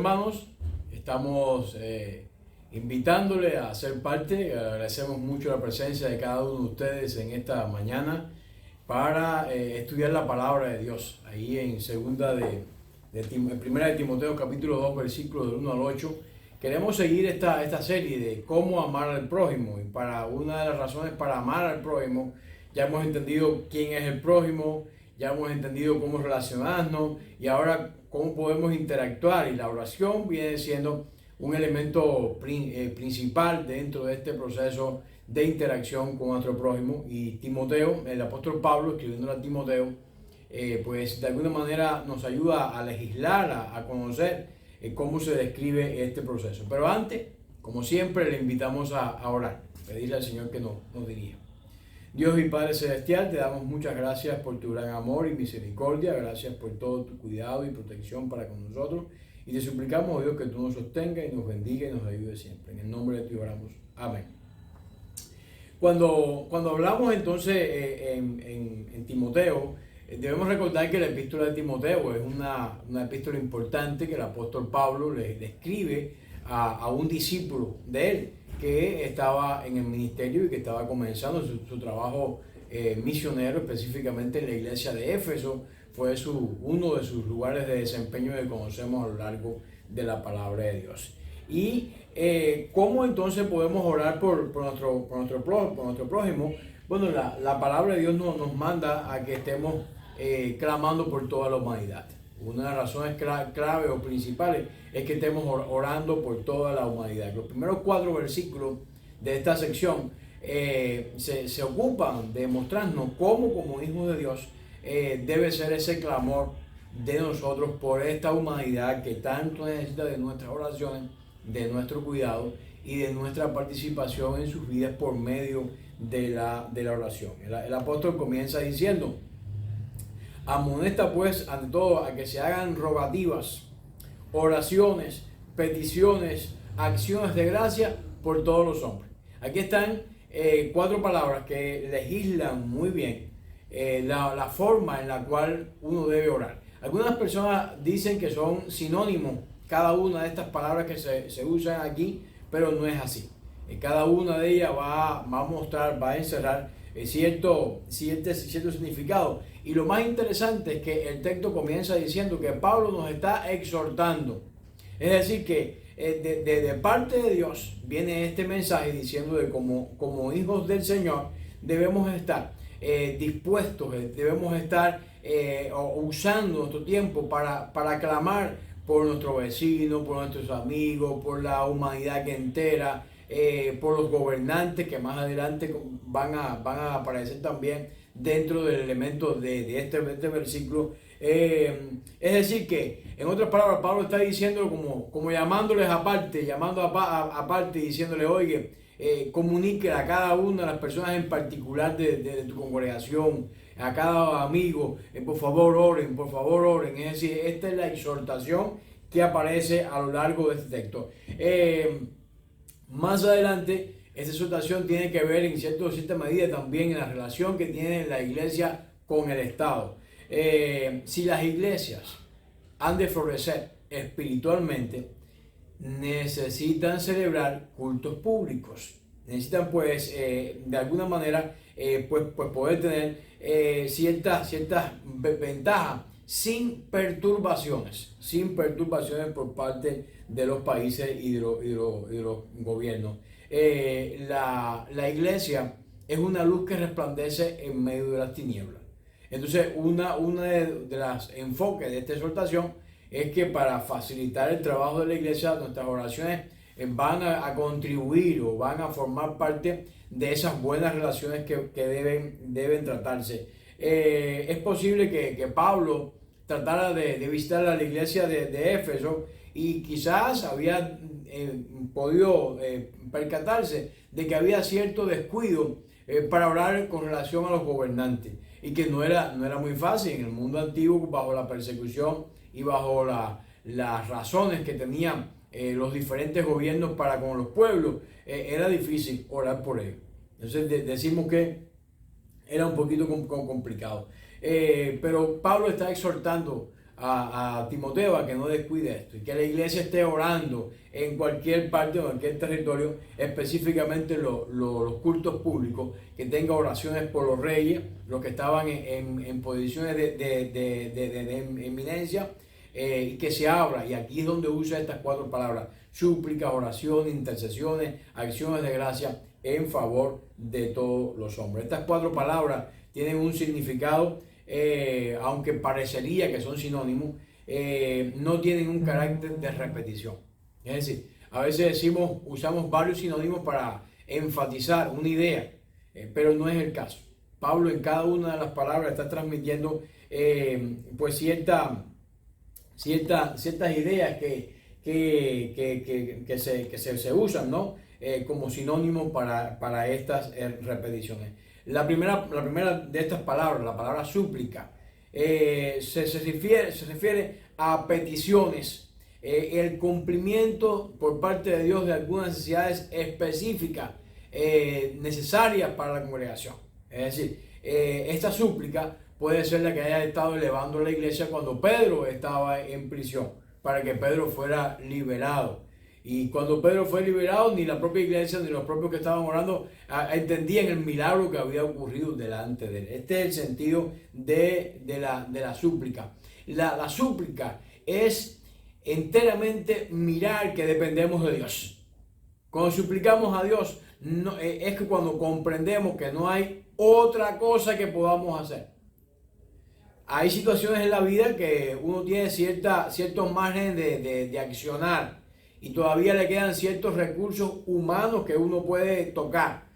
hermanos, estamos invitándole a ser parte. Agradecemos mucho la presencia de cada uno de ustedes en esta mañana para estudiar la palabra de Dios. Ahí en primera de Timoteo capítulo 2 versículos del 1 al 8. Queremos seguir esta serie de cómo amar al prójimo, y para una de las razones para amar al prójimo ya hemos entendido quién es el prójimo, ya hemos entendido cómo relacionarnos y ahora cómo podemos interactuar, y la oración viene siendo un elemento principal dentro de este proceso de interacción con nuestro prójimo. Y Timoteo, el apóstol Pablo, escribiendo a Timoteo, pues de alguna manera nos ayuda a legislar, a conocer cómo se describe este proceso. Pero antes, como siempre, le invitamos a orar, pedirle al Señor que nos dirija. Dios y Padre Celestial, te damos muchas gracias por tu gran amor y misericordia, gracias por todo tu cuidado y protección para con nosotros, y te suplicamos, Dios, que tú nos sostenga y nos bendiga y nos ayude siempre. En el nombre de Dios oramos. Amén. Cuando hablamos entonces en Timoteo, debemos recordar que la epístola de Timoteo es una epístola importante que el apóstol Pablo le escribe a un discípulo de él que estaba en el ministerio y que estaba comenzando su trabajo misionero, específicamente en la iglesia de Éfeso. Fue uno de sus lugares de desempeño que conocemos a lo largo de la palabra de Dios. Y ¿cómo entonces podemos orar por nuestro prójimo? Bueno, la palabra de Dios nos manda a que estemos clamando por toda la humanidad. Una de las razones clave o principales es que estemos orando por toda la humanidad. Los primeros 4 versículos de esta sección se ocupan de mostrarnos cómo, como hijos de Dios, debe ser ese clamor de nosotros por esta humanidad que tanto necesita de nuestras oraciones, de nuestro cuidado y de nuestra participación en sus vidas por medio de la oración. El apóstol comienza diciendo: amonesta pues ante todo a que se hagan rogativas, oraciones, peticiones, acciones de gracia por todos los hombres. Aquí están 4 palabras que legislan muy bien la forma en la cual uno debe orar. Algunas personas dicen que son sinónimos cada una de estas palabras que se usan aquí, pero no es así. Cada una de ellas va a mostrar, va a encerrar cierto significado. Y lo más interesante es que el texto comienza diciendo que Pablo nos está exhortando. Es decir, que de parte de Dios viene este mensaje diciendo que como hijos del Señor debemos estar dispuestos, debemos estar usando nuestro tiempo para clamar por nuestro vecino, por nuestros amigos, por la humanidad entera, por los gobernantes que más adelante van a aparecer también dentro del elemento de este versículo. Es decir, que en otras palabras Pablo está diciendo como llamándoles aparte, aparte y diciéndole: oye, comuníquele a cada una de las personas en particular de tu congregación, a cada amigo, por favor oren. Es decir, esta es la exhortación que aparece a lo largo de este texto. Más adelante, esta exhortación tiene que ver en cierta medida también en la relación que tiene la iglesia con el Estado. Si las iglesias han de florecer espiritualmente, necesitan celebrar cultos públicos. Necesitan pues de alguna manera pues poder tener ciertas ventajas sin perturbaciones por parte de los países y de los gobiernos. La iglesia es una luz que resplandece en medio de las tinieblas. Entonces, una de las enfoques de esta exhortación es que para facilitar el trabajo de la iglesia, nuestras oraciones van a contribuir o van a formar parte de esas buenas relaciones que deben tratarse. Es posible que Pablo tratara de visitar a la iglesia de Éfeso y quizás había podido percatarse de que había cierto descuido para orar con relación a los gobernantes, y que no era muy fácil. En el mundo antiguo, bajo la persecución y bajo las razones que tenían los diferentes gobiernos para con los pueblos, era difícil orar por ellos. Entonces decimos que era un poquito complicado. Pero Pablo está exhortando a Timoteo a que no descuide esto y que la iglesia esté orando en cualquier parte o en cualquier territorio, específicamente los cultos públicos, que tenga oraciones por los reyes, los que estaban en posiciones de eminencia, y que se abra. Y aquí es donde usa estas 4 palabras: súplicas, oraciones, intercesiones, acciones de gracia en favor de todos los hombres. Estas 4 palabras tienen un significado, aunque parecería que son sinónimos, no tienen un carácter de repetición. Es decir, a veces usamos varios sinónimos para enfatizar una idea, pero no es el caso. Pablo en cada una de las palabras está transmitiendo pues ciertas ideas que se usan, ¿no? Como sinónimo para estas repeticiones. La primera de estas palabras, la palabra súplica, se refiere a peticiones, el cumplimiento por parte de Dios de algunas necesidades específicas necesarias para la congregación. Es decir, esta súplica puede ser la que haya estado elevando la iglesia cuando Pedro estaba en prisión, para que Pedro fuera liberado. Y cuando Pedro fue liberado, ni la propia iglesia ni los propios que estaban orando entendían el milagro que había ocurrido delante de él. Este es el sentido de la súplica. La súplica es enteramente mirar que dependemos de Dios. Cuando suplicamos a Dios, es que cuando comprendemos que no hay otra cosa que podamos hacer. Hay situaciones en la vida que uno tiene ciertos márgenes de accionar, y todavía le quedan ciertos recursos humanos que uno puede tocar,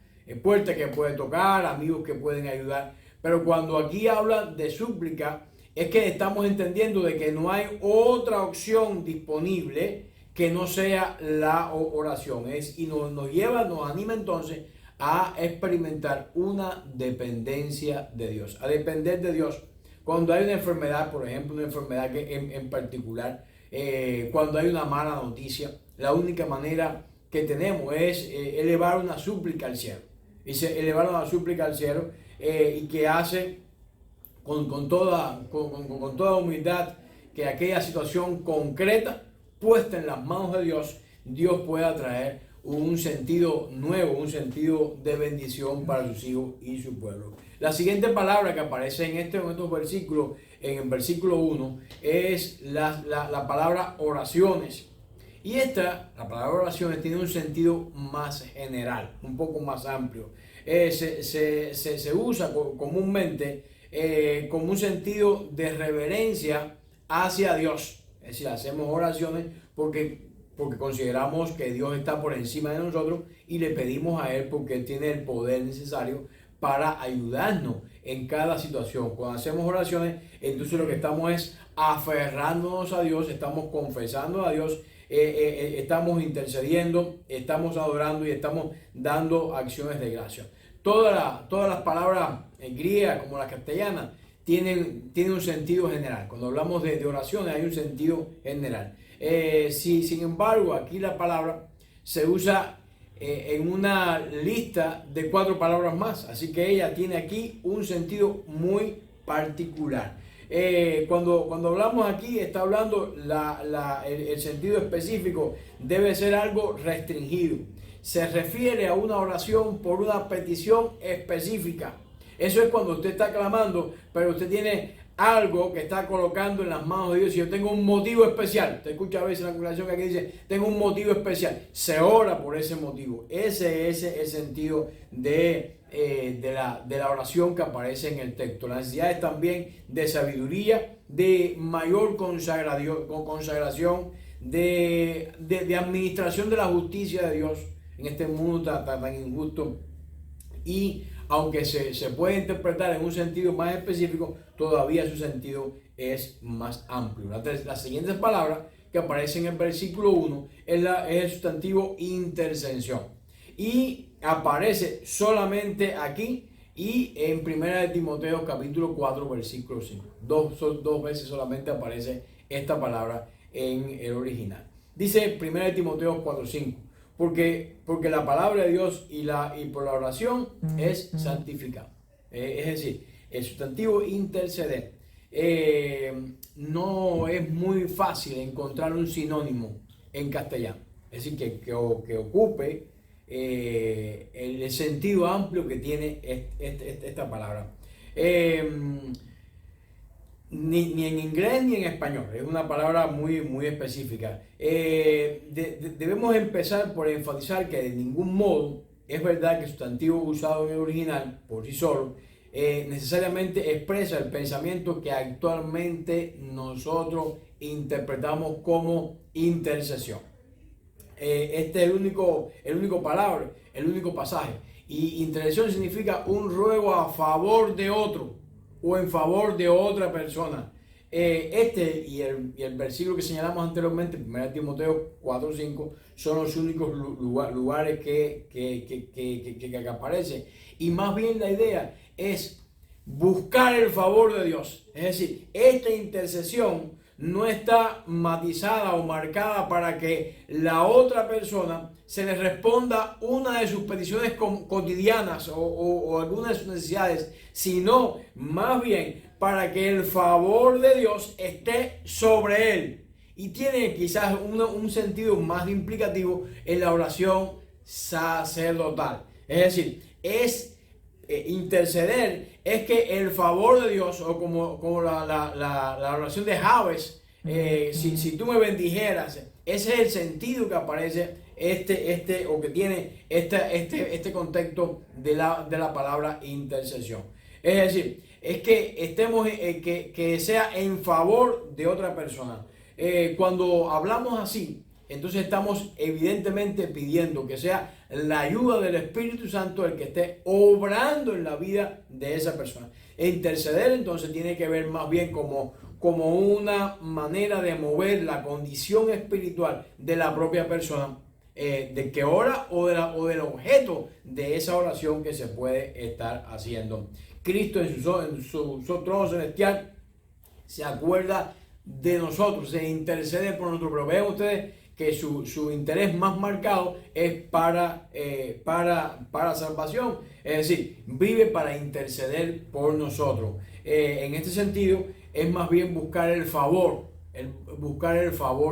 puertas que puede tocar, amigos que pueden ayudar. Pero cuando aquí habla de súplica, es que estamos entendiendo de que no hay otra opción disponible que no sea la oración. Y nos anima entonces a experimentar una dependencia de Dios, a depender de Dios. Cuando hay una enfermedad, por ejemplo, una enfermedad que en particular, cuando hay una mala noticia, la única manera que tenemos es elevar una súplica al cielo. Y elevar una súplica al cielo, y que hace con toda humildad que aquella situación concreta puesta en las manos de Dios, Dios pueda traer un sentido nuevo, un sentido de bendición para sus hijos y su pueblo. La siguiente palabra que aparece en estos versículos, en el versículo 1, es la palabra oraciones. Y la palabra oraciones tiene un sentido más general, un poco más amplio. Se usa comúnmente como un sentido de reverencia hacia Dios. Es decir, hacemos oraciones porque consideramos que Dios está por encima de nosotros y le pedimos a Él porque Él tiene el poder necesario para ayudarnos en cada situación. Cuando hacemos oraciones, entonces lo que estamos es aferrándonos a Dios, estamos confesando a Dios, estamos intercediendo, estamos adorando y estamos dando acciones de gracia. Todas las palabras griegas como las castellanas tienen un sentido general. Cuando hablamos de oraciones hay un sentido general. Sin embargo, aquí la palabra se usa en una lista de 4 palabras más, así que ella tiene aquí un sentido muy particular. Cuando hablamos aquí, está hablando el sentido específico debe ser algo restringido. Se refiere a una oración por una petición específica. Eso es cuando usted está clamando, pero usted tiene algo que está colocando en las manos de Dios. Y yo tengo un motivo especial. Usted escucha a veces en la congregación que aquí dice, tengo un motivo especial. Se ora por ese motivo. Ese es el sentido de la oración que aparece en el texto. La necesidad es también de sabiduría, de mayor consagración, de administración de la justicia de Dios en este mundo tan injusto. Y aunque se puede interpretar en un sentido más específico, todavía su sentido es más amplio. La siguiente palabra que aparece en el versículo 1 es el sustantivo intercesión. Y aparece solamente aquí y en 1 Timoteo capítulo 4 versículo 5. Dos veces solamente aparece esta palabra en el original. Dice 1 Timoteo 4, 5. Porque la palabra de Dios y por la oración es santificado. Es decir, el sustantivo interceder no es muy fácil encontrar un sinónimo en castellano. Es decir, que ocupe el sentido amplio que tiene esta palabra. Ni en inglés ni en español, es una palabra muy específica. Debemos empezar por enfatizar que de ningún modo es verdad que el sustantivo usado en el original por sí solo necesariamente expresa el pensamiento que actualmente nosotros interpretamos como intercesión. Este es el único palabra, el único pasaje. Y intercesión significa un ruego a favor de otro o en favor de otra persona. El versículo que señalamos anteriormente, 1 Timoteo 4:5, son los únicos lugares que aparecen. Y más bien la idea es buscar el favor de Dios. Es decir, esta intercesión no está matizada o marcada para que la otra persona se le responda una de sus peticiones cotidianas o alguna de sus necesidades, sino más bien para que el favor de Dios esté sobre él. Y tiene quizás un sentido más implicativo en la oración sacerdotal. Es decir, interceder es que el favor de Dios, o como la oración de Jabes, si tú me bendijeras, ese es el sentido que aparece o que tiene este contexto de la palabra intercesión. Es decir, es que estemos, que sea en favor de otra persona. Cuando hablamos así, entonces estamos evidentemente pidiendo que sea la ayuda del Espíritu Santo el que esté obrando en la vida de esa persona. E interceder entonces tiene que ver más bien como una manera de mover la condición espiritual de la propia persona, de que ora o del objeto de esa oración que se puede estar haciendo. Cristo en su trono celestial se acuerda de nosotros, se intercede por nosotros. Pero vean ustedes que su interés más marcado es para salvación. Es decir, vive para interceder por nosotros. En este sentido, es más bien buscar el favor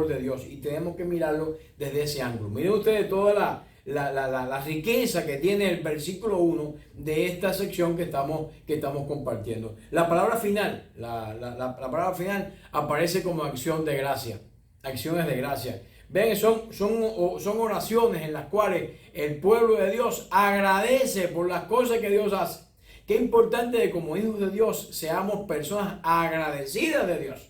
de Dios. Y tenemos que mirarlo desde ese ángulo. Miren ustedes toda la riqueza que tiene el versículo 1 de esta sección que estamos compartiendo. La palabra final, la palabra final aparece como acción de gracia, acciones de gracia. Ven, son oraciones en las cuales el pueblo de Dios agradece por las cosas que Dios hace. Qué importante que como hijos de Dios seamos personas agradecidas de Dios.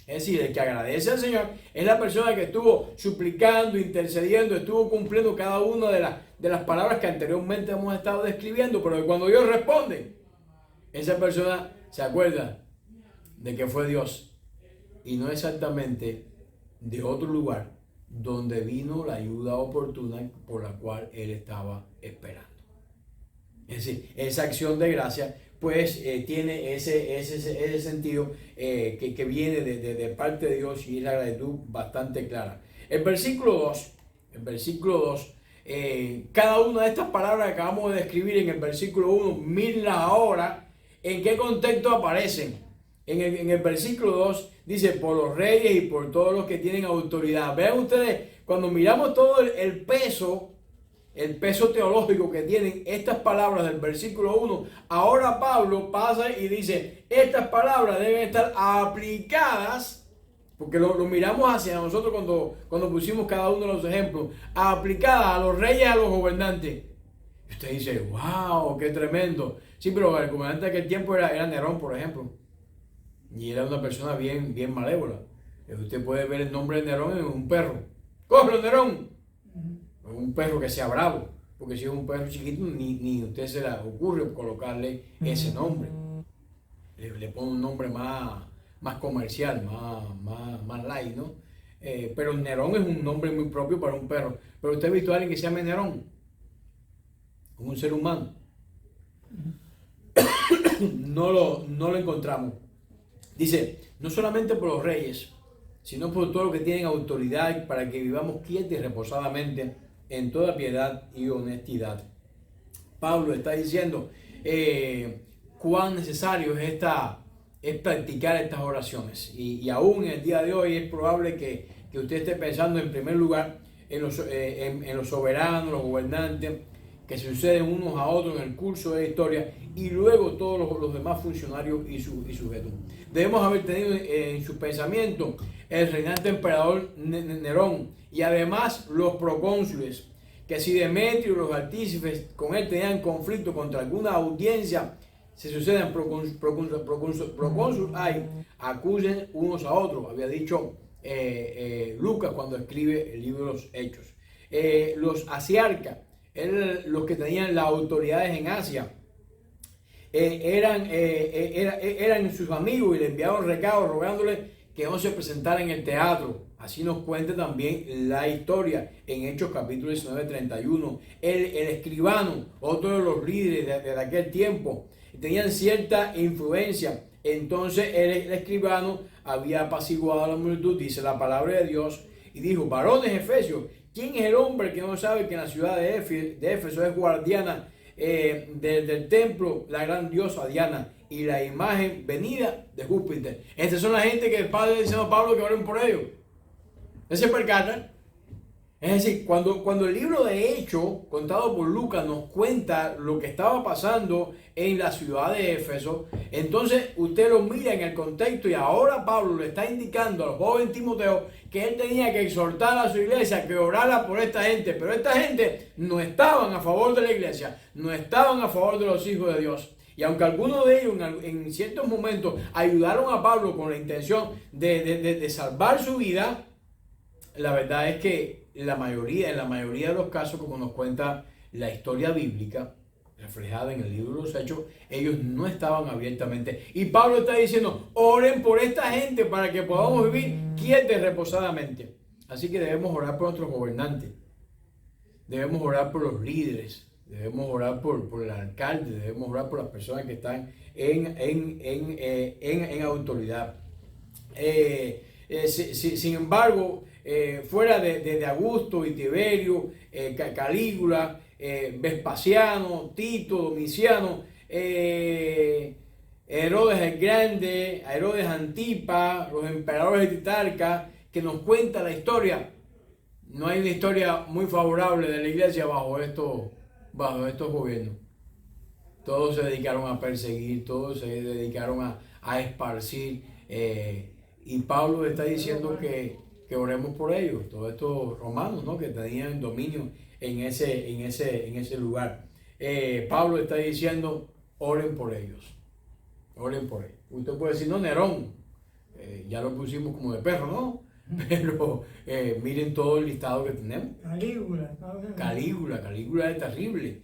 Es decir, el que agradece al Señor es la persona que estuvo suplicando, intercediendo, estuvo cumpliendo cada una de las palabras que anteriormente hemos estado describiendo, pero que cuando Dios responde, esa persona se acuerda de que fue Dios y no exactamente de otro lugar donde vino la ayuda oportuna por la cual él estaba esperando. Es decir, esa acción de gracia pues tiene ese sentido que viene de parte de Dios, y es la gratitud bastante clara. El versículo 2, cada una de estas palabras que acabamos de describir en el versículo 1, mírenlas ahora en qué contexto aparecen. En el versículo 2 dice, por los reyes y por todos los que tienen autoridad. Vean ustedes, cuando miramos todo el peso teológico que tienen estas palabras del versículo 1, ahora Pablo pasa y dice, estas palabras deben estar aplicadas, porque lo miramos hacia nosotros cuando pusimos cada uno de los ejemplos, aplicadas a los reyes y a los gobernantes. Y usted dice, wow, qué tremendo. Sí, pero el gobernante de aquel tiempo era Nerón, por ejemplo. Y era una persona bien malévola. Usted puede ver el nombre de Nerón en un perro. ¡Cógelo, Nerón! Un perro que sea bravo, porque si es un perro chiquito ni a usted se le ocurre colocarle ese nombre. Le pone un nombre más comercial, más light, ¿no? Pero Nerón es un nombre muy propio para un perro. Pero usted ha visto a alguien que se llame Nerón, como un ser humano. No lo encontramos. Dice, no solamente por los reyes, sino por todos los que tienen autoridad, para que vivamos quietos y reposadamente en toda piedad y honestidad. Pablo está diciendo cuán necesario es es practicar estas oraciones. Y aún en el día de hoy es probable que usted esté pensando en primer lugar en los soberanos, los gobernantes, que se suceden unos a otros en el curso de la historia, y luego todos los demás funcionarios y sujetos. Debemos haber tenido en su pensamiento el reinante emperador Nerón y además los procónsules, que si Demetrio y los artífices con él tenían conflicto contra alguna audiencia, se suceden procónsul hay, acusen unos a otros, había dicho Lucas cuando escribe el libro de los Hechos. Los asiarcas eran los que tenían las autoridades en Asia, eran sus amigos y le enviaron recados rogándole que no se presentara en el teatro. Así nos cuenta también la historia en Hechos capítulo 19:31. El escribano, otro de los líderes de aquel tiempo, tenían cierta influencia. Entonces el escribano había apaciguado a la multitud, dice la palabra de Dios, y dijo: varones efesios, ¿quién es el hombre que no sabe que en la ciudad de Éfeso es guardiana del templo la gran diosa Diana y la imagen venida de Júpiter? Estas son la gente que el Padre dice a Pablo que oren por ellos. ¿No se percatan? Es decir, cuando el libro de Hechos, contado por Lucas, nos cuenta lo que estaba pasando en la ciudad de Éfeso, entonces usted lo mira en el contexto y ahora Pablo le está indicando al joven Timoteo que él tenía que exhortar a su iglesia que orara por esta gente, pero esta gente no estaban a favor de la iglesia, no estaban a favor de los hijos de Dios. Y aunque algunos de ellos en ciertos momentos ayudaron a Pablo con la intención de salvar su vida, la verdad es que en la mayoría de los casos, como nos cuenta la historia bíblica, reflejada en el libro de los Hechos, ellos no estaban abiertamente. Y Pablo está diciendo: oren por esta gente para que podamos vivir quietos reposadamente. Así que debemos orar por nuestros gobernantes, debemos orar por los líderes, debemos orar por el alcalde, debemos orar por las personas que están en autoridad. Sin embargo, fuera de Augusto y Tiberio, Calígula, Vespasiano, Tito, Domiciano, Herodes el Grande, Herodes Antipa, los emperadores de Titarca, que nos cuenta la historia, no hay una historia muy favorable de la iglesia bajo estos gobiernos. Todos se dedicaron a perseguir, todos se dedicaron a esparcir, y Pablo está diciendo que oremos por ellos, todos estos romanos, ¿no?, que tenían dominio en ese lugar. Pablo está diciendo: oren por ellos, oren por ellos. Usted puede decir: no, Nerón, ya lo pusimos como de perro, ¿no? Pero miren todo el listado que tenemos. Calígula es terrible.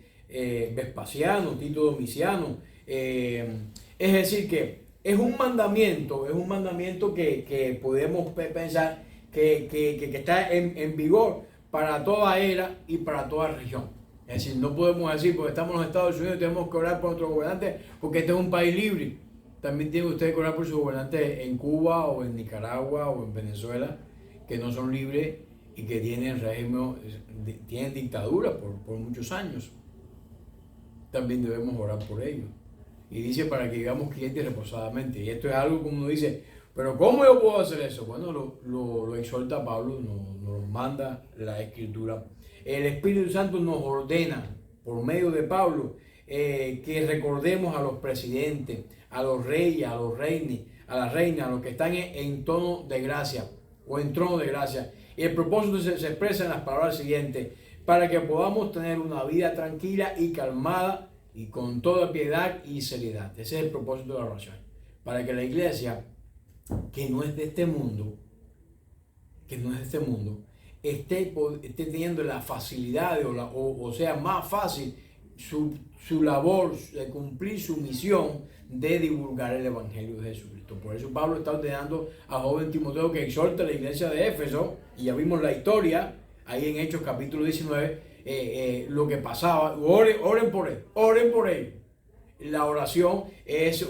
Vespasiano, Tito, Domiciano. Es decir que es un mandamiento que podemos pensar que está en vigor para toda era y para toda región. Es decir, no podemos decir porque estamos en los Estados Unidos tenemos que orar por nuestros gobernantes porque este es un país libre. También tiene usted que orar por sus gobernantes en Cuba o en Nicaragua o en Venezuela, que no son libres y que tienen régimen, tienen dictadura por muchos años. También debemos orar por ellos. Y dice: para que vivamos quietos y reposadamente. Y esto es algo como uno dice: pero ¿cómo yo puedo hacer eso? Bueno, lo exhorta Pablo, nos manda la Escritura. El Espíritu Santo nos ordena, por medio de Pablo, que recordemos a los presidentes, a los reyes, a los reinos, a las reinas, a los que están en tono de gracia o en trono de gracia. Y el propósito se expresa en las palabras siguientes: para que podamos tener una vida tranquila y calmada y con toda piedad y seriedad. Ese es el propósito de la oración. Para que la iglesia, que no es de este mundo, esté teniendo la facilidad o sea más fácil su labor de cumplir su misión de divulgar el Evangelio de Jesucristo. Por eso Pablo está ordenando a joven Timoteo que exhorte a la iglesia de Éfeso, y ya vimos la historia ahí en Hechos capítulo 19, lo que pasaba. Oren por él. La oración es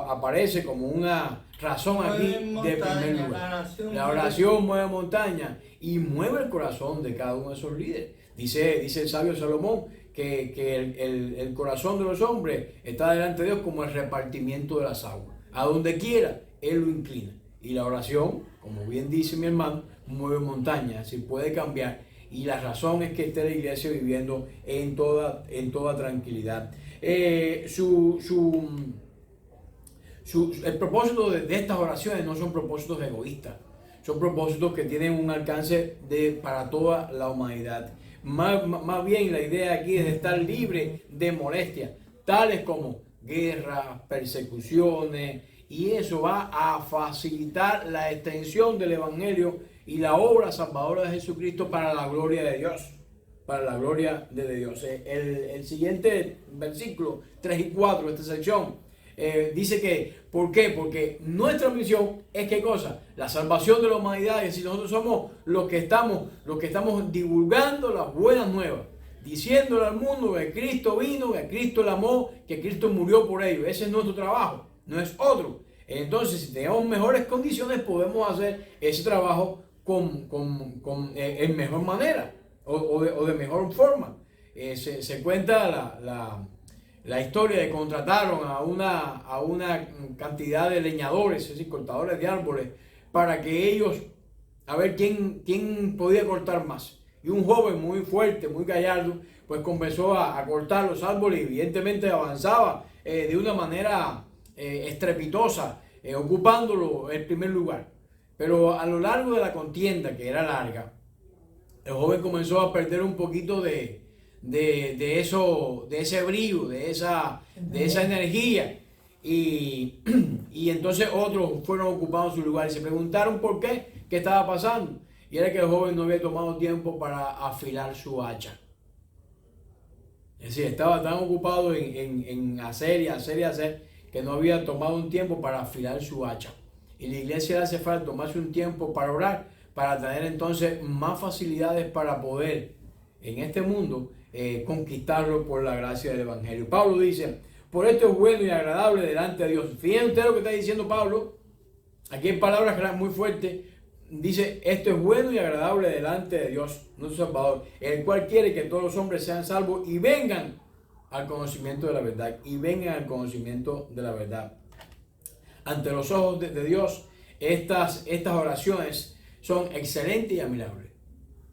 aparece como una razón aquí de primer lugar. La oración mueve montaña y mueve el corazón de cada uno de esos líderes. Dice el sabio Salomón que el corazón de los hombres está delante de Dios como el repartimiento de las aguas. A donde quiera, Él lo inclina. Y la oración, como bien dice mi hermano, mueve montañas, se puede cambiar. Y la razón es que esté la iglesia viviendo en toda tranquilidad. El propósito de estas oraciones no son propósitos egoístas, son propósitos que tienen un alcance para toda la humanidad. Más bien la idea aquí es de estar libre de molestias, tales como guerras, persecuciones, y eso va a facilitar la extensión del Evangelio y la obra salvadora de Jesucristo para la gloria de Dios. Para la gloria de Dios. El siguiente versículo 3 y 4 de esta sección dice que, ¿por qué? Porque nuestra misión es ¿qué cosa? La salvación de la humanidad. Es decir, nosotros somos los que estamos divulgando las buenas nuevas, diciéndole al mundo que Cristo vino, que Cristo lo amó, que Cristo murió por ellos. Ese es nuestro trabajo, no es otro. Entonces, si tenemos mejores condiciones, podemos hacer ese trabajo en mejor manera o de mejor forma. Se cuenta la historia de contrataron a una cantidad de leñadores, es decir, cortadores de árboles, para que ellos, a ver quién podía cortar más. Y un joven muy fuerte, muy gallardo, pues comenzó a cortar los árboles y evidentemente avanzaba de una manera estrepitosa, ocupándolo el primer lugar. Pero a lo largo de la contienda, que era larga, el joven comenzó a perder un poquito de ese brillo, de esa energía. Y entonces otros fueron ocupando su lugar y se preguntaron por qué estaba pasando. Y era que el joven no había tomado tiempo para afilar su hacha. Es decir, estaba tan ocupado en hacer, que no había tomado un tiempo para afilar su hacha. Y la iglesia le hace falta tomarse un tiempo para orar, para tener entonces más facilidades para poder en este mundo conquistarlo por la gracia del Evangelio. Pablo dice, por esto es bueno y agradable delante de Dios. Fíjense ustedes lo que está diciendo Pablo, aquí en palabras muy fuertes, dice, esto es bueno y agradable delante de Dios, nuestro Salvador, el cual quiere que todos los hombres sean salvos y vengan al conocimiento de la verdad, Ante los ojos de Dios, estas oraciones son excelentes y admirables.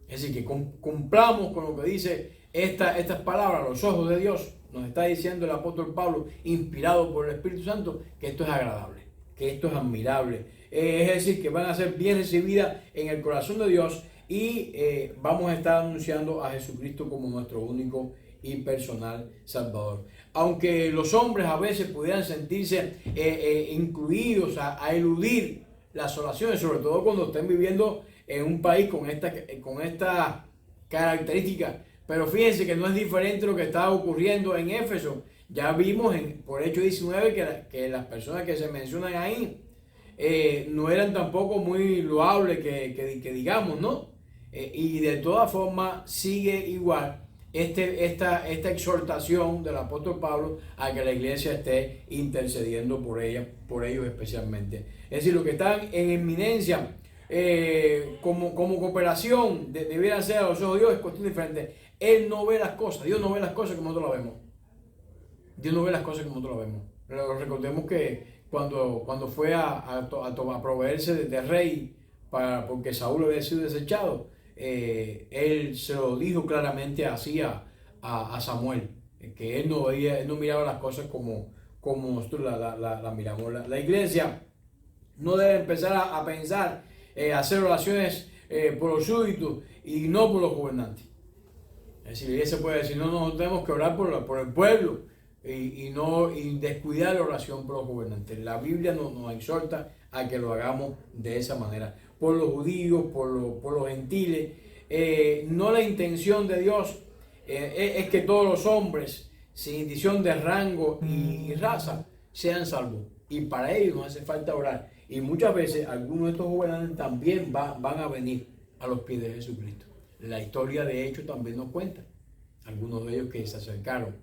Es decir, que cumplamos con lo que dice estas palabras, los ojos de Dios. Nos está diciendo el apóstol Pablo, inspirado por el Espíritu Santo, que esto es agradable, que esto es admirable. Es decir, que van a ser bien recibidas en el corazón de Dios y vamos a estar anunciando a Jesucristo como nuestro único y personal Salvador. Aunque los hombres a veces pudieran sentirse incluidos a eludir las oraciones, sobre todo cuando estén viviendo en un país con esta característica. Pero fíjense que no es diferente lo que estaba ocurriendo en Éfeso. Ya vimos por Hechos 19 que las personas que se mencionan ahí no eran tampoco muy loables que digamos, ¿no? Y de todas formas sigue igual esta exhortación del apóstol Pablo a que la iglesia esté intercediendo por ellos especialmente. Es decir, los que están en inminencia como cooperación debieran ser a los ojos de Dios, es cuestión diferente. Él no ve las cosas, Dios no ve las cosas como nosotros las vemos. Dios no ve las cosas como nosotros las vemos. Pero recordemos que cuando fue a proveerse de rey porque Saúl había sido desechado, él se lo dijo claramente así a Samuel, que él no miraba las cosas como nosotros la miramos. La iglesia no debe empezar a pensar, hacer oraciones por los súbditos y no por los gobernantes. Es decir, la iglesia puede decir, no tenemos que orar por el pueblo y descuidar la oración por los gobernantes. La Biblia nos exhorta a que lo hagamos de esa manera. Por los judíos, por los gentiles. No la intención de Dios es que todos los hombres, sin distinción de rango y raza, sean salvos. Y para ello nos hace falta orar. Y muchas veces algunos de estos gobernantes también van a venir a los pies de Jesucristo. La historia de Hechos también nos cuenta. Algunos de ellos que se acercaron.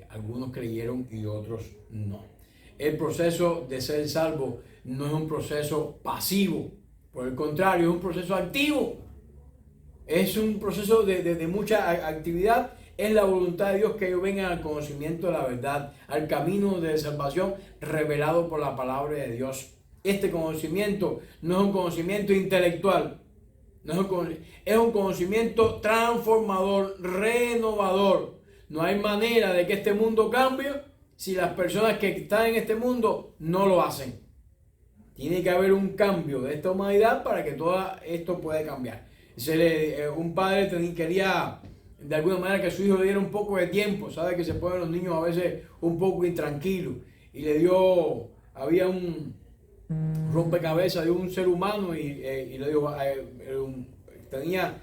Algunos creyeron y otros no. El proceso de ser salvo no es un proceso pasivo. Por el contrario, es un proceso activo. Es un proceso de mucha actividad Es la voluntad de Dios que ellos vengan al conocimiento de la verdad, al camino de salvación revelado por la palabra de Dios. Este conocimiento no es un conocimiento intelectual, es un conocimiento transformador, renovador. No hay manera de que este mundo cambie si las personas que están en este mundo no lo hacen. Tiene que haber un cambio de esta humanidad para que todo esto pueda cambiar. Un padre quería de alguna manera que su hijo le diera un poco de tiempo. Sabe que se ponen los niños a veces un poco intranquilos. Y había un rompecabezas de un ser humano y le dijo, tenía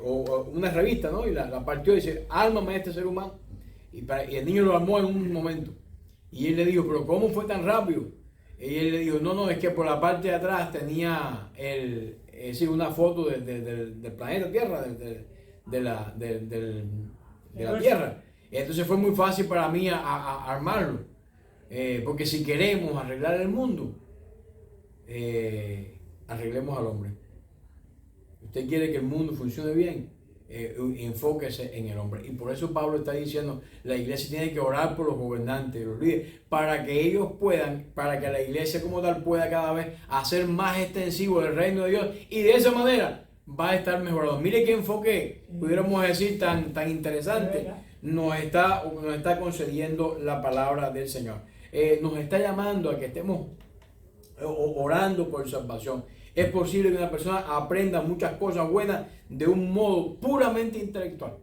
una revista, ¿no? Y la partió y dice, ármame a este ser humano. Y el niño lo armó en un momento. Y él le dijo, pero ¿cómo fue tan rápido? Y él le dijo, no, es que por la parte de atrás tenía es decir, una foto del planeta Tierra, de la Tierra. Y entonces fue muy fácil para mí a armarlo. Porque si queremos arreglar el mundo, arreglemos al hombre. Usted quiere que el mundo funcione bien, enfóquese en el hombre. Y por eso Pablo está diciendo, la iglesia tiene que orar por los gobernantes, los líderes, para que ellos para que la iglesia como tal pueda cada vez hacer más extensivo el reino de Dios, y de esa manera va a estar mejorado. Mire qué enfoque, pudiéramos decir, tan interesante nos está concediendo la palabra del Señor. Nos está llamando a que estemos orando por salvación. Es posible que una persona aprenda muchas cosas buenas de un modo puramente intelectual.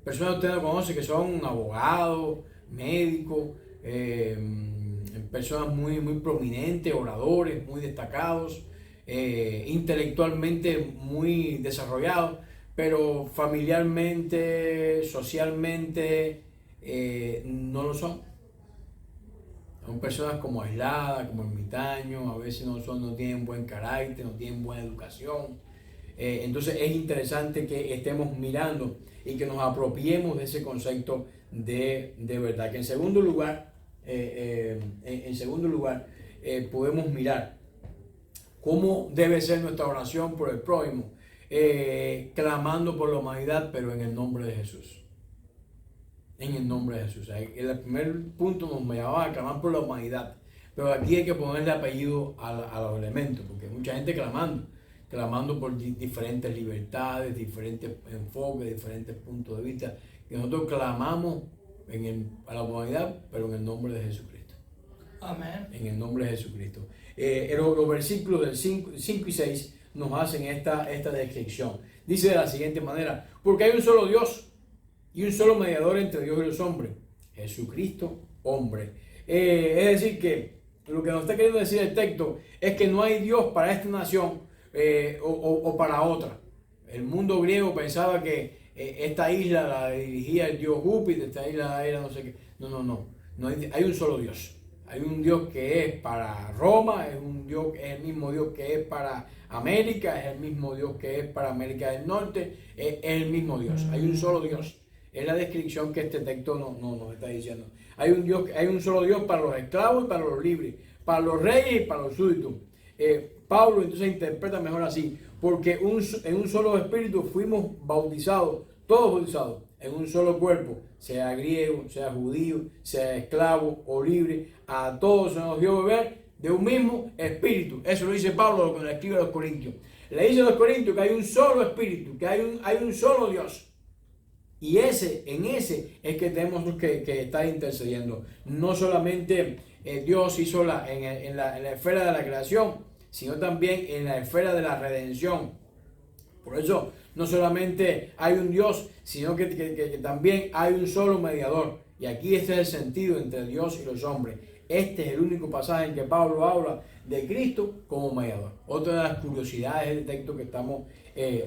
Personas que usted no conoce que son abogados, médicos, personas muy prominentes, oradores, muy destacados, intelectualmente muy desarrollados, pero familiarmente, socialmente, no lo son. Son personas como aisladas, como ermitaños, a veces no tienen buen carácter, no tienen buena educación. Entonces es interesante que estemos mirando y que nos apropiemos de ese concepto de verdad. Que en segundo lugar, podemos mirar cómo debe ser nuestra oración por el prójimo, clamando por la humanidad, pero en el nombre de Jesús. En el nombre de Jesús. El primer punto nos llamaba a clamar por la humanidad, pero aquí hay que ponerle apellido a los elementos, porque hay mucha gente clamando por diferentes libertades, diferentes enfoques, diferentes puntos de vista, que nosotros clamamos a la humanidad, pero en el nombre de Jesucristo. Amén. En el nombre de Jesucristo. Los versículos del 5 y 6 nos hacen esta descripción. Dice de la siguiente manera: porque hay un solo Dios y un solo mediador entre Dios y los hombres, Jesucristo, hombre. Es decir, que lo que nos está queriendo decir el texto es que no hay Dios para esta nación o para otra. El mundo griego pensaba que esta isla la dirigía el dios Júpiter, esta isla era no sé qué. No hay un solo Dios. Hay un Dios que es para Roma, es el mismo Dios que es para América, es el mismo Dios que es para América del Norte, es el mismo Dios. Hay un solo Dios. Es la descripción que este texto nos está diciendo. Hay un solo Dios para los esclavos y para los libres, para los reyes y para los súbditos. Pablo entonces interpreta mejor así: porque en un solo espíritu fuimos bautizados, todos bautizados, en un solo cuerpo, sea griego, sea judío, sea esclavo o libre, a todos se nos dio beber de un mismo espíritu. Eso lo dice Pablo cuando le escribe a los Corintios. Le dice a los Corintios que hay un solo espíritu, que hay un solo Dios. Y en ese es que tenemos que estar intercediendo. No solamente Dios hizo en la esfera de la creación, sino también en la esfera de la redención. Por eso no solamente hay un Dios, sino que también hay un solo mediador. Y aquí este es el sentido entre Dios y los hombres. Este es el único pasaje en que Pablo habla de Cristo como mediador. Otra de las curiosidades del texto que estamos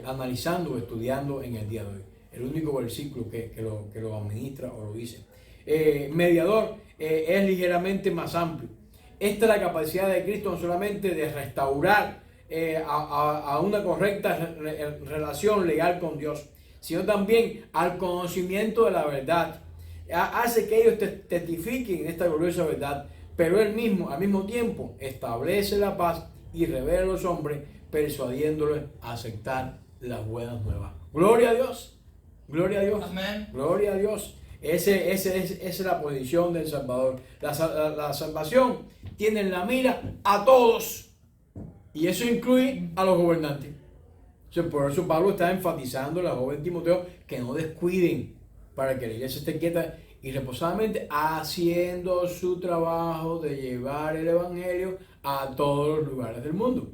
analizando o estudiando en el día de hoy. El único versículo que lo administra o lo dice. Mediador es ligeramente más amplio. Esta es la capacidad de Cristo no solamente de restaurar a una correcta relación legal con Dios, sino también al conocimiento de la verdad. Hace que ellos testifiquen esta gloriosa verdad, pero Él mismo, al mismo tiempo, establece la paz y revela a los hombres, persuadiéndoles a aceptar las buenas nuevas. ¡Gloria a Dios! Gloria a Dios. Amén. Gloria a Dios. Esa es la posición del Salvador. La salvación tiene en la mira a todos. Y eso incluye a los gobernantes. Entonces, por eso Pablo está enfatizando a la joven Timoteo que no descuiden para que la iglesia esté quieta y reposadamente haciendo su trabajo de llevar el evangelio a todos los lugares del mundo,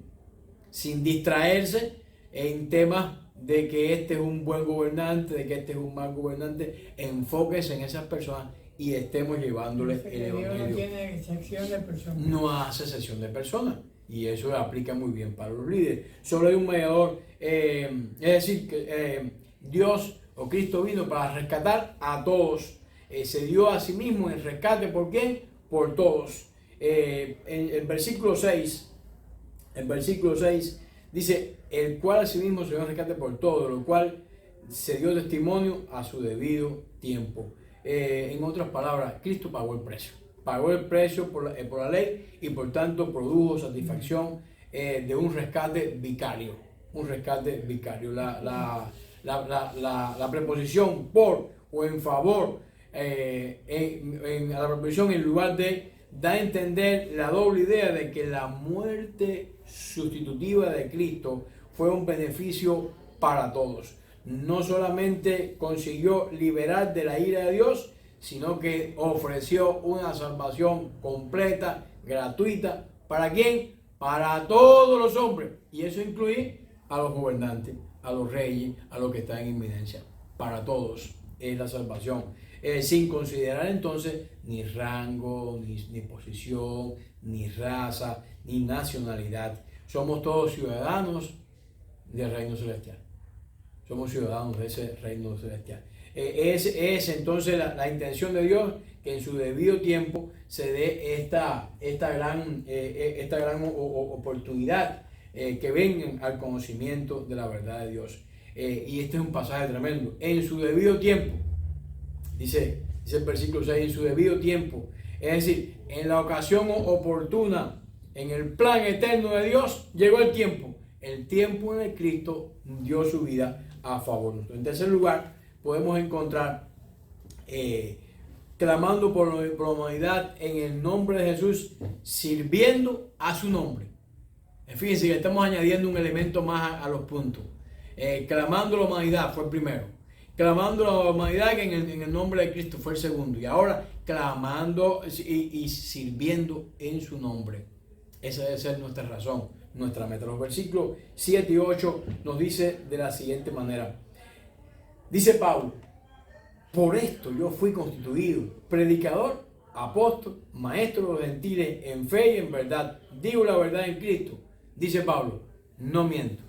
sin distraerse en temas de que este es un buen gobernante, de que este es un mal gobernante. Enfóquese en esas personas y estemos llevándoles el evangelio. Dios no tiene excepción de personas. No hace excepción de personas. Y eso aplica muy bien para los líderes. Solo hay un mediador, es decir, que Dios o Cristo vino para rescatar a todos. Se dio a sí mismo el rescate. ¿Por quién? Por todos. En el versículo 6, dice, el cual a sí mismo se dio el rescate por todos, lo cual se dio testimonio a su debido tiempo. En otras palabras, Cristo pagó el precio. Pagó el precio por la ley y por tanto produjo satisfacción de un rescate vicario. Un rescate vicario. La preposición por o en favor, la preposición en lugar de, da a entender la doble idea de que la muerte sustitutiva de Cristo fue un beneficio para todos. No solamente consiguió liberar de la ira de Dios, sino que ofreció una salvación completa, gratuita. ¿Para quién? Para todos los hombres. Y eso incluye a los gobernantes, a los reyes, a los que están en inminencia. Para todos es la salvación. Sin considerar entonces ni rango, ni posición, ni raza, ni nacionalidad. Somos todos ciudadanos del reino celestial. Somos ciudadanos de ese reino celestial. Es entonces la intención de Dios que en su debido tiempo se dé esta gran oportunidad, que vengan al conocimiento de la verdad de Dios. Y este es un pasaje tremendo. En su debido tiempo, dice el versículo 6, en su debido tiempo, es decir, en la ocasión oportuna, en el plan eterno de Dios, llegó el tiempo en el que Cristo dio su vida a favor nuestro. En tercer lugar, podemos encontrar clamando por la humanidad en el nombre de Jesús, sirviendo a su nombre. Fíjense que estamos añadiendo un elemento más a los puntos. Clamando a la humanidad fue el primero. Clamando a la humanidad que en el nombre de Cristo fue el segundo. Y ahora clamando y sirviendo en su nombre. Esa debe ser nuestra razón, nuestra meta. Los versículos 7 y 8 nos dice de la siguiente manera. Dice Pablo, por esto yo fui constituido predicador, apóstol, maestro de los gentiles en fe y en verdad. Digo la verdad en Cristo. Dice Pablo, no miento.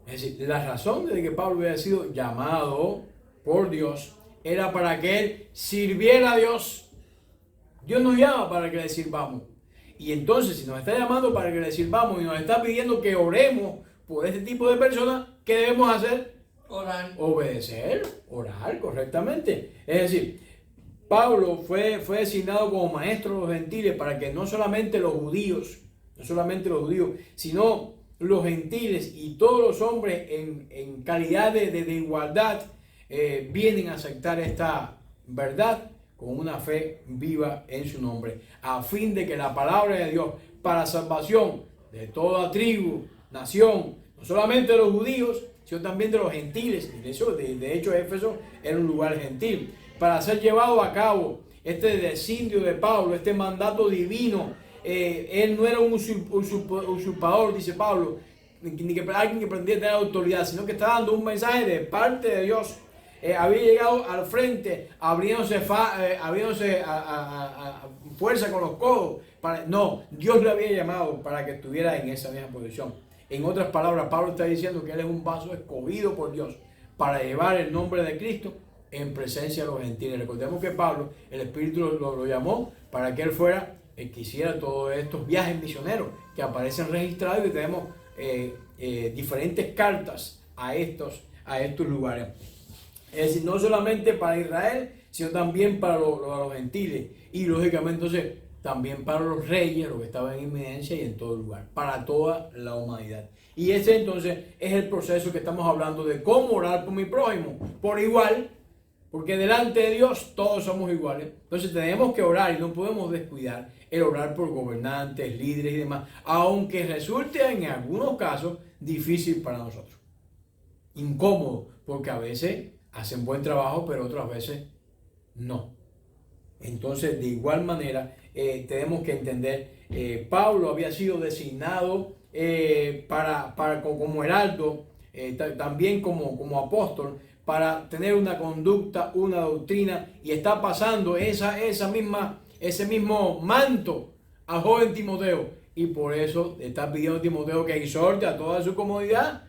Es decir, la razón de que Pablo había sido llamado por Dios era para que él sirviera a Dios. Dios nos llama para que le sirvamos. Y entonces, si nos está llamando para que le sirvamos y nos está pidiendo que oremos por este tipo de personas, ¿qué debemos hacer? Orar. Obedecer, orar correctamente. Es decir, Pablo fue designado como maestro de los gentiles para que no solamente los judíos, sino los gentiles y todos los hombres en calidad de igualdad vienen a aceptar esta verdad con una fe viva en su nombre, a fin de que la palabra de Dios para salvación de toda tribu, nación, no solamente de los judíos, sino también de los gentiles. De hecho, Éfeso era un lugar gentil. Para ser llevado a cabo este designio de Pablo, este mandato divino, él no era un usurpador, dice Pablo, ni que alguien que pretendía tener autoridad, sino que está dando un mensaje de parte de Dios. Había llegado al frente, abriéndose fuerza con los codos. No, Dios le había llamado para que estuviera en esa misma posición. En otras palabras, Pablo está diciendo que él es un vaso escogido por Dios para llevar el nombre de Cristo en presencia de los gentiles. Recordemos que Pablo, el Espíritu lo llamó para que él fuera el que hiciera todos estos viajes misioneros que aparecen registrados, y tenemos diferentes cartas a estos lugares. Es decir, no solamente para Israel, sino también para los gentiles. Y lógicamente entonces también para los reyes, los que estaban en inminencia y en todo lugar. Para toda la humanidad. Y ese entonces es el proceso que estamos hablando de cómo orar por mi prójimo. Por igual, porque delante de Dios todos somos iguales. Entonces tenemos que orar y no podemos descuidar el orar por gobernantes, líderes y demás. Aunque resulte en algunos casos difícil para nosotros. Incómodo, porque a veces hacen buen trabajo, pero otras veces no. Entonces, de igual manera, tenemos que entender, Pablo había sido designado como heraldo, también como apóstol, para tener una conducta, una doctrina, y está pasando ese mismo manto al joven Timoteo, y por eso está pidiendo a Timoteo que exhorte a toda su comunidad,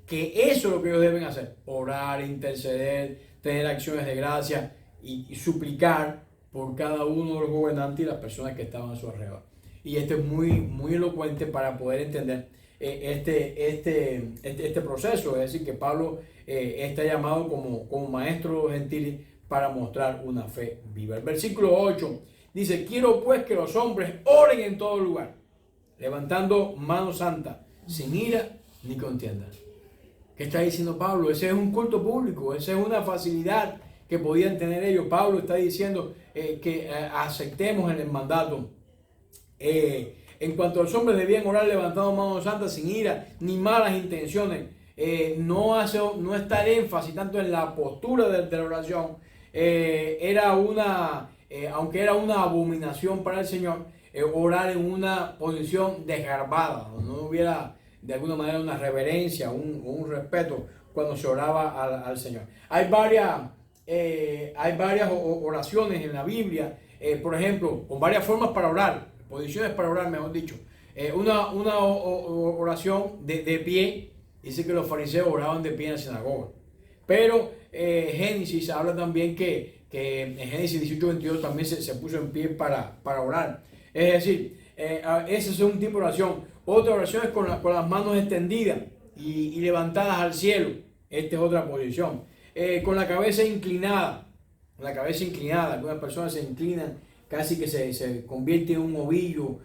que eso es lo que ellos deben hacer: orar, interceder, tener acciones de gracia y suplicar por cada uno de los gobernantes y las personas que estaban a su alrededor. Y esto es muy elocuente para poder entender este proceso. Es decir, que Pablo está llamado como maestro de los gentiles para mostrar una fe viva. El versículo 8 dice: quiero pues que los hombres oren en todo lugar, levantando mano santa, sin ira ni contienda. ¿Qué está diciendo Pablo? Ese es un culto público, esa es una facilidad que podían tener ellos. Pablo está diciendo que aceptemos el mandato. En cuanto a los hombres, debían orar levantando manos santas, sin ira ni malas intenciones. No está el énfasis tanto en la postura de la oración. Aunque era una abominación para el Señor, orar en una posición desgarbada, donde no hubiera de alguna manera una reverencia, un respeto cuando se oraba al Señor. Hay varias oraciones en la Biblia, por ejemplo, con varias formas para orar, posiciones para orar, mejor dicho. Una oración de pie. Dice que los fariseos oraban de pie en la sinagoga. Pero Génesis habla también que en Génesis 18:22 también se puso en pie para orar. Es decir, ese es un tipo de oración. Otra oración es con las manos extendidas y levantadas al cielo. Esta es otra posición. Con la cabeza inclinada. Algunas personas se inclinan, casi que se convierte en un ovillo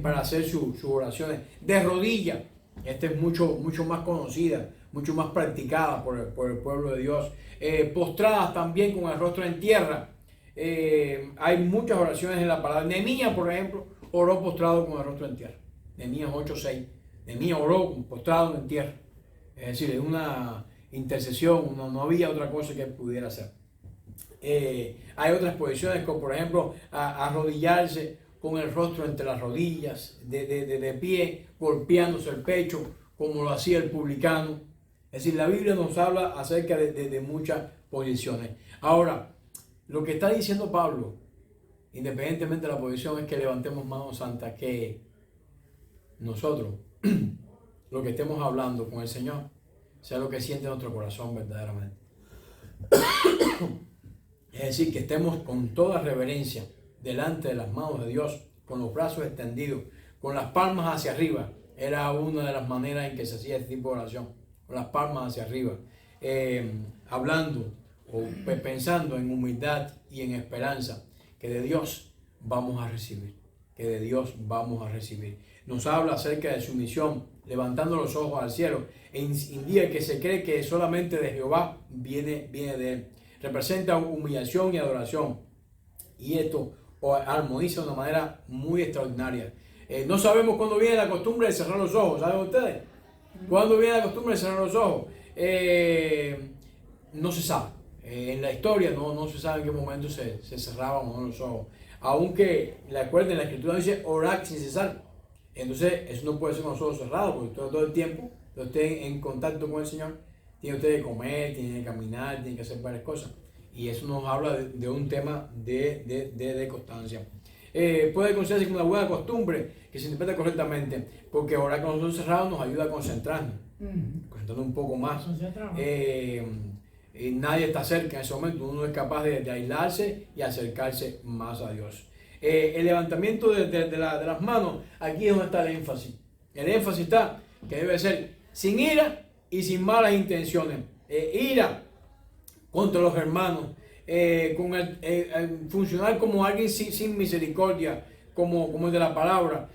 para hacer sus oraciones. De rodillas. Esta es mucho más conocida, mucho más practicada por el pueblo de Dios. Postradas también con el rostro en tierra. Hay muchas oraciones en la palabra. Nehemías, por ejemplo, oró postrado con el rostro en tierra. Nehemías 8:6. Nehemías oró postrado en tierra. Es decir, es una intercesión, no había otra cosa que él pudiera hacer. Hay otras posiciones, como por ejemplo arrodillarse con el rostro entre las rodillas, de pie, golpeándose el pecho, como lo hacía el publicano. Es decir, la Biblia nos habla acerca de muchas posiciones. Ahora, lo que está diciendo Pablo, independientemente de la posición, es que levantemos manos santas, que nosotros, lo que estemos hablando con el Señor, sea lo que siente nuestro corazón verdaderamente. Es decir, que estemos con toda reverencia delante de las manos de Dios, con los brazos extendidos, con las palmas hacia arriba. Era una de las maneras en que se hacía este tipo de oración, con las palmas hacia arriba, hablando o pensando en humildad y en esperanza, que de Dios vamos a recibir, Nos habla acerca de su misión, levantando los ojos al cielo, e indica que se cree que solamente de Jehová viene de él. Representa humillación y adoración, y esto armoniza de una manera muy extraordinaria. No sabemos cuándo viene la costumbre de cerrar los ojos, ¿saben ustedes? ¿Cuándo viene la costumbre de cerrar los ojos? No se sabe. En la historia no se sabe en qué momento se cerraban o no los ojos. Aunque, recuerden, la Escritura dice orar sin cesar. Entonces, eso no puede ser con los ojos cerrados, porque todo el tiempo que usted en contacto con el Señor, tiene usted que comer, tiene que caminar, tiene que hacer varias cosas. Y eso nos habla de un tema de constancia. Puede considerarse como una buena costumbre que se interpreta correctamente, porque orar con los ojos cerrados nos ayuda a concentrarnos, concentrarnos un poco más. Nadie está cerca en ese momento, uno es capaz de aislarse y acercarse más a Dios. El levantamiento de las manos, aquí es donde está el énfasis. El énfasis está que debe ser sin ira y sin malas intenciones. Ira contra los hermanos, funcionar como alguien sin misericordia, como el de la palabra,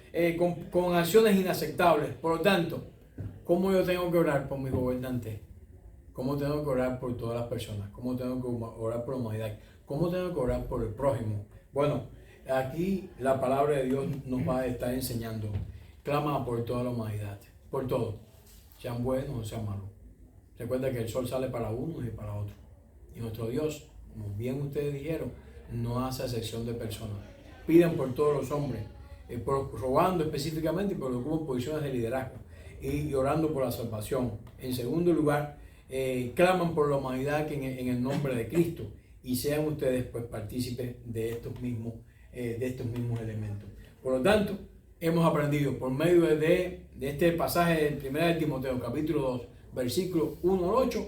con acciones inaceptables. Por lo tanto, ¿Cómo yo tengo que orar por mis gobernantes? ¿Cómo tengo que orar por todas las personas? ¿Cómo tengo que orar por la humanidad? ¿Cómo tengo que orar por el prójimo? Bueno, aquí la palabra de Dios nos va a estar enseñando. Clama por toda la humanidad, por todo, sean buenos o sean malos. Recuerda que el sol sale para unos y para otros. Y nuestro Dios, como bien ustedes dijeron, no hace excepción de personas. Pidan por todos los hombres, rogando específicamente por los grupos, posiciones de liderazgo y orando por la salvación. En segundo lugar, claman por la humanidad en el nombre de Cristo y sean ustedes pues partícipes de estos mismos elementos. Por lo tanto, hemos aprendido por medio de este pasaje de 1 de Timoteo capítulo 2 versículos 1 al 8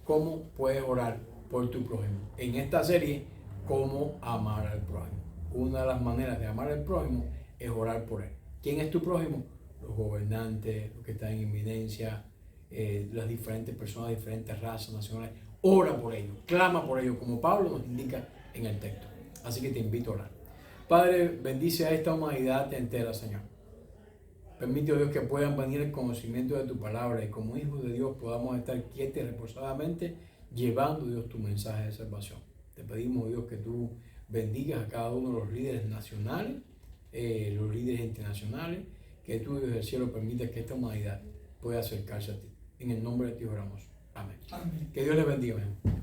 cómo puedes orar por tu prójimo. En esta serie, cómo amar al prójimo. Una de las maneras de amar al prójimo es orar por él. ¿Quién es tu prójimo? Los gobernantes, los que están en inminencia, las diferentes personas, diferentes razas, nacionales. Ora por ellos, clama por ellos, como Pablo nos indica en el texto. Así que te invito a orar. Padre, bendice a esta humanidad entera, Señor. Permite, oh Dios, que puedan venir el conocimiento de tu palabra y como hijos de Dios podamos estar quietos y reposadamente llevando, Dios, tu mensaje de salvación. Te pedimos, Dios, que tú bendigas a cada uno de los líderes nacionales, los líderes internacionales, que tú, Dios del cielo, permitas que esta humanidad pueda acercarse a ti. En el nombre de ti oramos. Amén. Amén. Que Dios les bendiga. Amén.